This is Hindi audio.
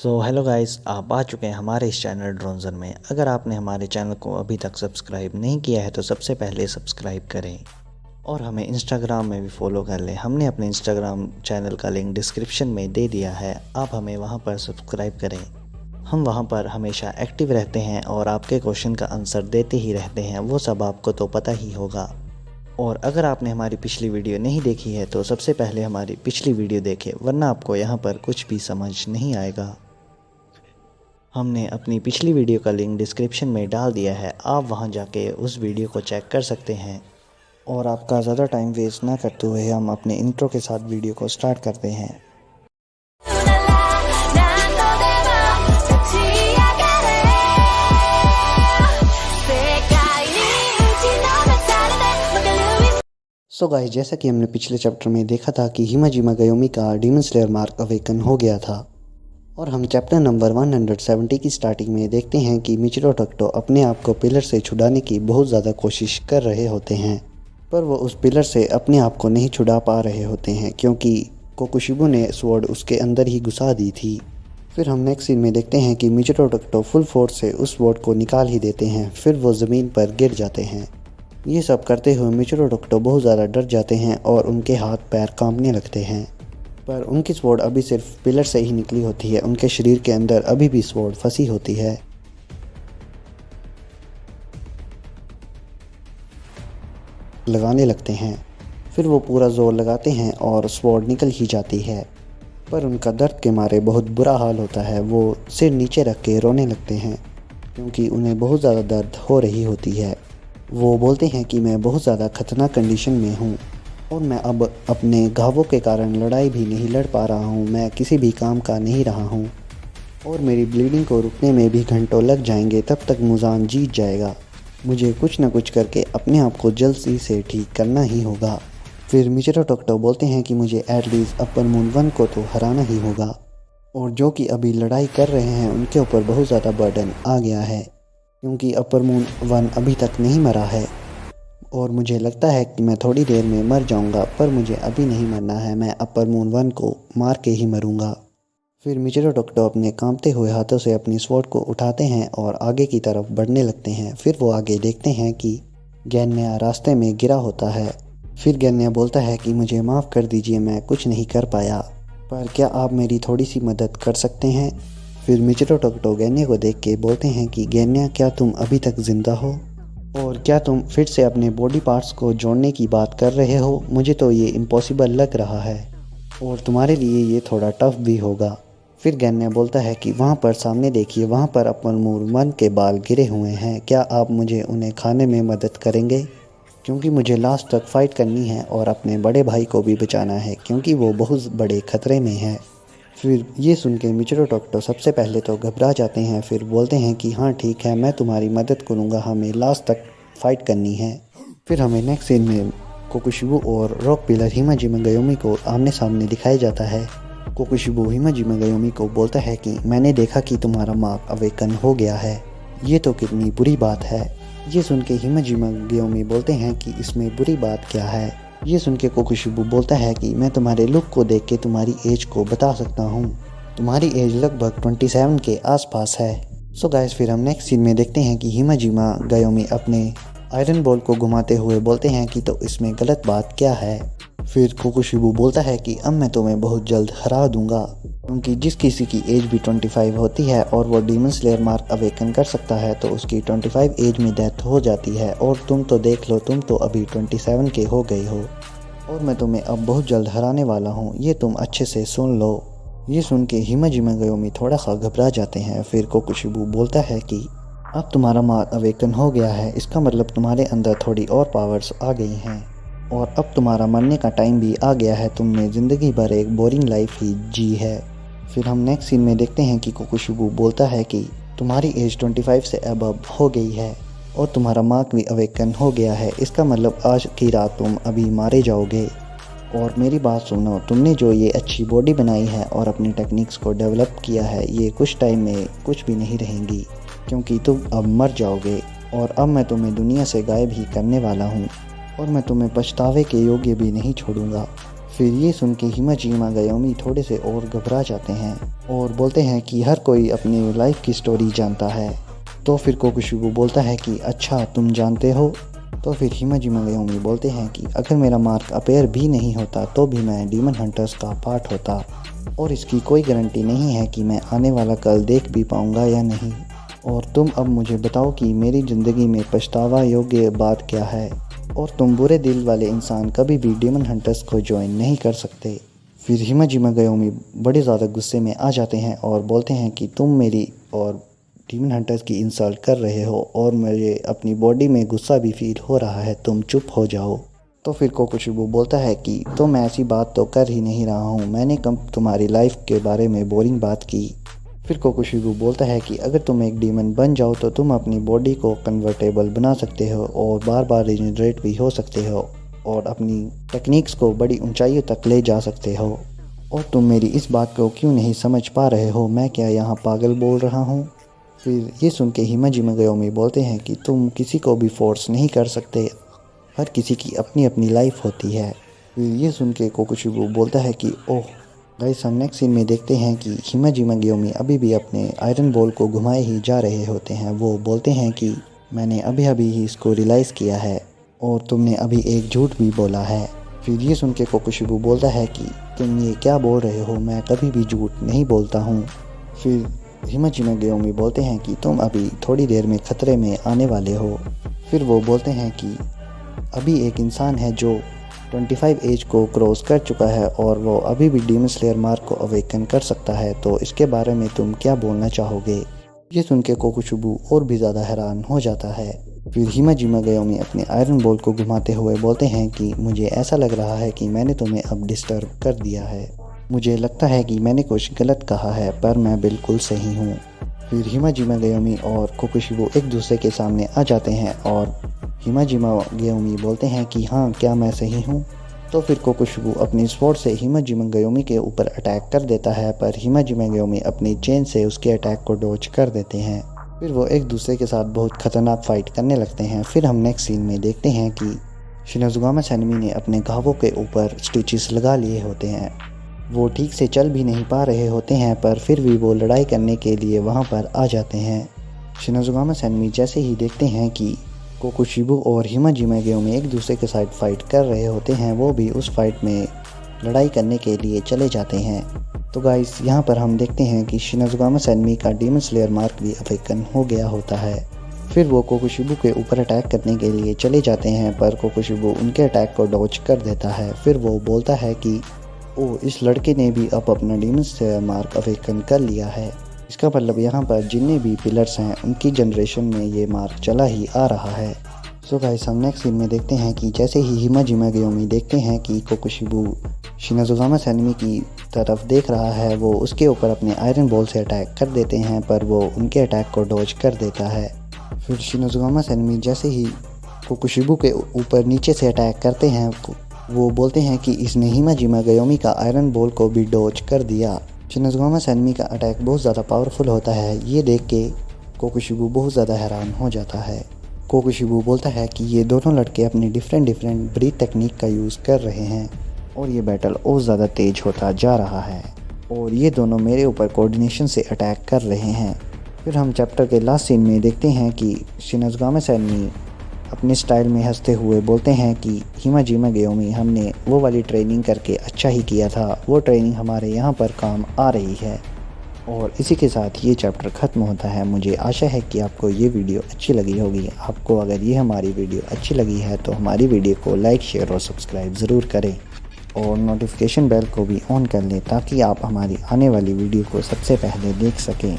हेलो गाइस, आप आ चुके हैं हमारे इस चैनल ड्रोनजन में। अगर आपने हमारे चैनल को अभी तक सब्सक्राइब नहीं किया है तो सबसे पहले सब्सक्राइब करें और हमें इंस्टाग्राम में भी फॉलो कर लें। हमने अपने इंस्टाग्राम चैनल का लिंक डिस्क्रिप्शन में दे दिया है, आप हमें वहां पर सब्सक्राइब करें। हम वहां पर हमेशा एक्टिव रहते हैं और आपके क्वेश्चन का आंसर देते ही रहते हैं, वो सब आपको तो पता ही होगा। और अगर आपने हमारी पिछली वीडियो नहीं देखी है तो सबसे पहले हमारी पिछली वीडियो देखें, वरना आपको यहाँ पर कुछ भी समझ नहीं आएगा। हमने अपनी पिछली वीडियो का लिंक डिस्क्रिप्शन में डाल दिया है, आप वहां जाके उस वीडियो को चेक कर सकते हैं। और आपका ज़्यादा टाइम वेस्ट ना करते हुए हम अपने इंट्रो के साथ वीडियो को स्टार्ट करते हैं। गाइस, जैसा कि हमने पिछले चैप्टर में देखा था कि हिमाजिमा गयोमी का डीमन स्लेयर मार्क अवेकन हो गया था और हम चैप्टर नंबर 170 की स्टार्टिंग में देखते हैं कि मिचिरो टोक्टो अपने आप को पिलर से छुड़ाने की बहुत ज़्यादा कोशिश कर रहे होते हैं, पर वो उस पिलर से अपने आप को नहीं छुड़ा पा रहे होते हैं क्योंकि कोकुशिबु ने स्वॉर्ड उसके अंदर ही घुसा दी थी। फिर हम नेक्स्ट सीन में देखते हैं कि मिचिरो टोक्टो फुल फोर्स से उस स्वॉर्ड को निकाल ही देते हैं, फिर वो ज़मीन पर गिर जाते हैं। ये सब करते हुए मिचिरो टोक्टो बहुत ज़्यादा डर जाते हैं और उनके हाथ पैर कांपने लगते हैं, पर उनकी स्वॉर्ड अभी सिर्फ पिलर से ही निकली होती है, उनके शरीर के अंदर अभी भी स्वॉर्ड फंसी होती है। लगाने लगते हैं, फिर वो पूरा जोर लगाते हैं और स्वॉर्ड निकल ही जाती है, पर उनका दर्द के मारे बहुत बुरा हाल होता है। वो सिर नीचे रख के रोने लगते हैं क्योंकि उन्हें बहुत ज़्यादा दर्द हो रही होती है। वो बोलते हैं कि मैं बहुत ज़्यादा खतरनाक कंडीशन में हूँ और मैं अब अपने घावों के कारण लड़ाई भी नहीं लड़ पा रहा हूँ, मैं किसी भी काम का नहीं रहा हूँ और मेरी ब्लीडिंग को रुकने में भी घंटों लग जाएंगे, तब तक मुजान जीत जाएगा। मुझे कुछ न कुछ करके अपने आप को जल्दी से ठीक करना ही होगा। फिर मिचिरो टोक्टो बोलते हैं कि मुझे एटलीस्ट अपर मून 1 को तो हराना ही होगा, और जो कि अभी लड़ाई कर रहे हैं उनके ऊपर बहुत ज़्यादा बर्डन आ गया है क्योंकि अपर मून 1 अभी तक नहीं मरा है और मुझे लगता है कि मैं थोड़ी देर में मर जाऊंगा, पर मुझे अभी नहीं मरना है, मैं अपर मून 1 को मार के ही मरूंगा। फिर मिचिरो टोक्टो अपने कांपते हुए हाथों से अपनी स्वॉर्ड को उठाते हैं और आगे की तरफ बढ़ने लगते हैं। फिर वो आगे देखते हैं कि गेन्या रास्ते में गिरा होता है। फिर गेन्या बोलता है कि मुझे माफ़ कर दीजिए, मैं कुछ नहीं कर पाया, पर क्या आप मेरी थोड़ी सी मदद कर सकते हैं। फिर मिचिरो टोक्टो गेन्या को देख के बोलते हैं कि गेन्या, क्या तुम अभी तक ज़िंदा हो और क्या तुम फिर से अपने बॉडी पार्ट्स को जोड़ने की बात कर रहे हो। मुझे तो ये इम्पॉसिबल लग रहा है और तुम्हारे लिए ये थोड़ा टफ भी होगा। फिर गेन्या बोलता है कि वहाँ पर सामने देखिए, वहाँ पर अपर मून 1 के बाल गिरे हुए हैं, क्या आप मुझे उन्हें खाने में मदद करेंगे, क्योंकि मुझे लास्ट तक फ़ाइट करनी है और अपने बड़े भाई को भी बचाना है क्योंकि वो बहुत बड़े खतरे में है। फिर ये सुन के मिचिरो टोक्टो सबसे पहले तो घबरा जाते हैं, फिर बोलते हैं कि हाँ ठीक है, मैं तुम्हारी मदद करूँगा, हमें लास्ट तक फ़ाइट करनी है। फिर हमें नेक्स्ट सीन में कोकुशिबु और रॉक पिलर हिमाजिमा गयोमी को आमने सामने दिखाया जाता है। कोकुशिबु हिमाजिमा गयोमी को बोलता है कि मैंने देखा कि तुम्हारा मार्क अवेकन हो गया है, ये तो कितनी बुरी बात है। ये सुन के हिमाजिमा गयोमी बोलते हैं कि इसमें बुरी बात क्या है। ये सुन के कोकुशिबु बोलता है कि मैं तुम्हारे लुक को देख के तुम्हारी एज को बता सकता हूँ, तुम्हारी एज लगभग 27 के आसपास है। गाइस, फिर हम नेक्स्ट सीन में देखते हैं कि हिमाजिमा गयोमी अपने आयरन बॉल को घुमाते हुए बोलते हैं कि तो इसमें गलत बात क्या है। फिर कोकुशिबु बोलता है कि अब मैं तुम्हें बहुत जल्द हरा दूंगा क्योंकि जिस किसी की एज भी 25 होती है और वो डीमन स्लेयर मार्क अवेकन कर सकता है तो उसकी 25 एज में डेथ हो जाती है, और तुम तो देख लो, तुम तो अभी 27 के हो गए हो और मैं तुम्हें अब बहुत जल्द हराने वाला हूँ, ये तुम अच्छे से सुन लो। ये सुन के हिमाजिमा गयोमी थोड़ा सा घबरा जाते हैं। फिर कोकुशिबु बोलता है कि अब तुम्हारा मार्क अवेकन हो गया है, इसका मतलब तुम्हारे अंदर थोड़ी और पावर्स आ गई हैं और अब तुम्हारा मरने का टाइम भी आ गया है, तुमने ज़िंदगी भर एक बोरिंग लाइफ ही जी है। फिर हम नेक्स्ट सीन में देखते हैं कि कोकुशिबु बोलता है कि तुम्हारी एज 25 से अबव हो गई है और तुम्हारा मार्क भी अवेकन हो गया है, इसका मतलब आज की रात तुम अभी मारे जाओगे। और मेरी बात सुनो, तुमने जो ये अच्छी बॉडी बनाई है और अपनी टेक्निक्स को डेवलप किया है, ये कुछ टाइम में कुछ भी नहीं रहेंगी क्योंकि तुम अब मर जाओगे और अब मैं तुम्हें दुनिया से गायब ही करने वाला हूँ और मैं तुम्हें पछतावे के योग्य भी नहीं छोड़ूंगा। फिर ये सुन के हिमाजिमा गयोमी थोड़े से और घबरा जाते हैं और बोलते हैं कि हर कोई अपनी लाइफ की स्टोरी जानता है। तो फिर कोकोशिबू बोलता है कि अच्छा तुम जानते हो। तो फिर हिमाजिमा गयोमी बोलते हैं कि अगर मेरा मार्क अपेयर भी नहीं होता तो भी मैं डीमन हंटर्स का पार्ट होता, और इसकी कोई गारंटी नहीं है कि मैं आने वाला कल देख भी पाऊँगा या नहीं। और तुम अब मुझे बताओ कि मेरी ज़िंदगी में पछतावा योग्य बात क्या है, और तुम बुरे दिल वाले इंसान कभी भी डीमन हंटर्स को ज्वाइन नहीं कर सकते। फिर हिमाजिमा गयोमी बड़े ज़्यादा गुस्से में आ जाते हैं और बोलते हैं कि तुम मेरी और डीमन हंटर्स की इंसल्ट कर रहे हो और मुझे अपनी बॉडी में गुस्सा भी फील हो रहा है, तुम चुप हो जाओ। तो फिर कोकोशिबू बोलता है कि तो मैं ऐसी बात तो कर ही नहीं रहा हूँ, मैंने कब तुम्हारी लाइफ के बारे में बोरिंग बात की। फिर कोकोशिबू बोलता है कि अगर तुम एक डीमन बन जाओ तो तुम अपनी बॉडी को कन्वर्टेबल बना सकते हो और बार बार रिजनरेट भी हो सकते हो और अपनी टेक्निक्स को बड़ी ऊंचाइयों तक ले जा सकते हो। और तुम मेरी इस बात को क्यों नहीं समझ पा रहे हो, मैं क्या यहाँ पागल बोल रहा हूँ। फिर ये सुन के हिमाजिमा गयोमी बोलते हैं कि तुम किसी को भी फोर्स नहीं कर सकते, हर किसी की अपनी अपनी लाइफ होती है। फिर ये सुन के कोकोशिबू बोलता है कि ओह गाइस, हम नेक्स्ट सीन में देखते हैं कि हिमाजिमा गयोमी अभी भी अपने आयरन बॉल को घुमाए ही जा रहे होते हैं। वो बोलते हैं कि मैंने अभी अभी ही इसको रियलाइज़ किया है और तुमने अभी एक झूठ भी बोला है। फिर ये सुन के कोकोशिबू बोलता है कि तुम ये क्या बोल रहे हो, मैं कभी भी झूठ नहीं बोलता हूँ। फिर हिमाजिमा गयोमी बोलते हैं कि तुम अभी थोड़ी देर में खतरे में आने वाले हो। फिर वो बोलते हैं कि अभी एक इंसान है जो 25 एज को क्रॉस कर चुका है और वो अभी भी डीमन स्लेयर मार्क को अवेकन कर सकता है, तो इसके बारे में तुम क्या बोलना चाहोगे। ये सुन के कोकोशिबू और भी ज़्यादा हैरान हो जाता है। फिर हिमाजिमा गयोमी अपने आयरन बॉल को घुमाते हुए बोलते हैं कि मुझे ऐसा लग रहा है कि मैंने तुम्हें अब डिस्टर्ब कर दिया है, मुझे लगता है कि मैंने कुछ गलत कहा है, पर मैं बिल्कुल सही हूँ। फिर हिमाजिमा गयोमी और कोकोशिबू एक दूसरे के सामने आ जाते हैं और हिमाजिमा गयोमी बोलते हैं कि हाँ, क्या मैं सही हूँ। तो फिर कोकोशिबू अपनी स्वॉर्ड से हिमाजिमा गयोमी के ऊपर अटैक कर देता है, पर हिमाजिमा गयोमी अपनी चेन से उसके अटैक को डॉज कर देते हैं। फिर वो एक दूसरे के साथ बहुत खतरनाक फाइट करने लगते हैं। फिर हम नेक्स्ट सीन में देखते हैं कि शिनोज़ुगामा सैनमी ने अपने घावों के ऊपर स्टिचेस लगा लिए होते हैं। वो ठीक से चल भी नहीं पा रहे होते हैं, पर फिर भी वो लड़ाई करने के लिए वहाँ पर आ जाते हैं। शिनोज़ुगामा सैनमी जैसे ही देखते हैं कि कोकोशिबू और हिमाजिमा गयोमी एक दूसरे के साथ फाइट कर रहे होते हैं, वो भी उस फाइट में लड़ाई करने के लिए चले जाते हैं। तो गाइस, यहाँ पर हम देखते हैं कि शिनोज़ुगामा सैनमी का डीमन स्लेयर मार्क भी अवेकन हो गया होता है। फिर वो कोकोशिबू के ऊपर अटैक करने के लिए चले जाते हैं, पर कोकोशिबू उनके अटैक को डॉज कर देता है। फिर वो बोलता है कि ओह, इस लड़के ने भी अब अपना डीमन स्लेयर मार्क अवेकन कर लिया है, इसका मतलब यहाँ पर जितने भी पिलर्स हैं उनकी जनरेशन में ये मार्क चला ही आ रहा है। सो गाइस, हम नेक्स्ट सीन में देखते हैं कि जैसे ही हिमाजिमा गयोमी देखते हैं कि कोकोशिबू शिनोज़ुगामा सैनमी की तरफ देख रहा है, वो उसके ऊपर अपने आयरन बॉल से अटैक कर देते हैं, पर वो उनके अटैक को डॉज कर देता है। फिर शिनोज़ुगामा सैनमी जैसे ही कोकोशिबू के ऊपर नीचे से अटैक करते हैं, वो बोलते हैं कि इसने हिमाजिमा गयोमी का आयरन बॉल को भी डॉज कर दिया। शिनोज़ुगामा सैनमी का अटैक बहुत ज़्यादा पावरफुल होता है। ये देख के कोकोशिबू बहुत ज़्यादा हैरान हो जाता है। कोकोशिबू बोलता है कि ये दोनों लड़के अपनी डिफरेंट ब्रीथ टेक्निक का यूज़ कर रहे हैं और ये बैटल और ज़्यादा तेज होता जा रहा है और ये दोनों मेरे ऊपर कोऑर्डिनेशन से अटैक कर रहे हैं। फिर हम चैप्टर के लास्ट सीन में देखते हैं कि शिनोज़ुगामा सैनमी अपने स्टाइल में हंसते हुए बोलते हैं कि हिमाजिमा गयोमी, हमने वो वाली ट्रेनिंग करके अच्छा ही किया था, वो ट्रेनिंग हमारे यहाँ पर काम आ रही है। और इसी के साथ ये चैप्टर ख़त्म होता है। मुझे आशा है कि आपको ये वीडियो अच्छी लगी होगी। आपको अगर ये हमारी वीडियो अच्छी लगी है तो हमारी वीडियो को लाइक, शेयर और सब्सक्राइब ज़रूर करें और नोटिफिकेशन बेल को भी ऑन कर लें ताकि आप हमारी आने वाली वीडियो को सबसे पहले देख सकें।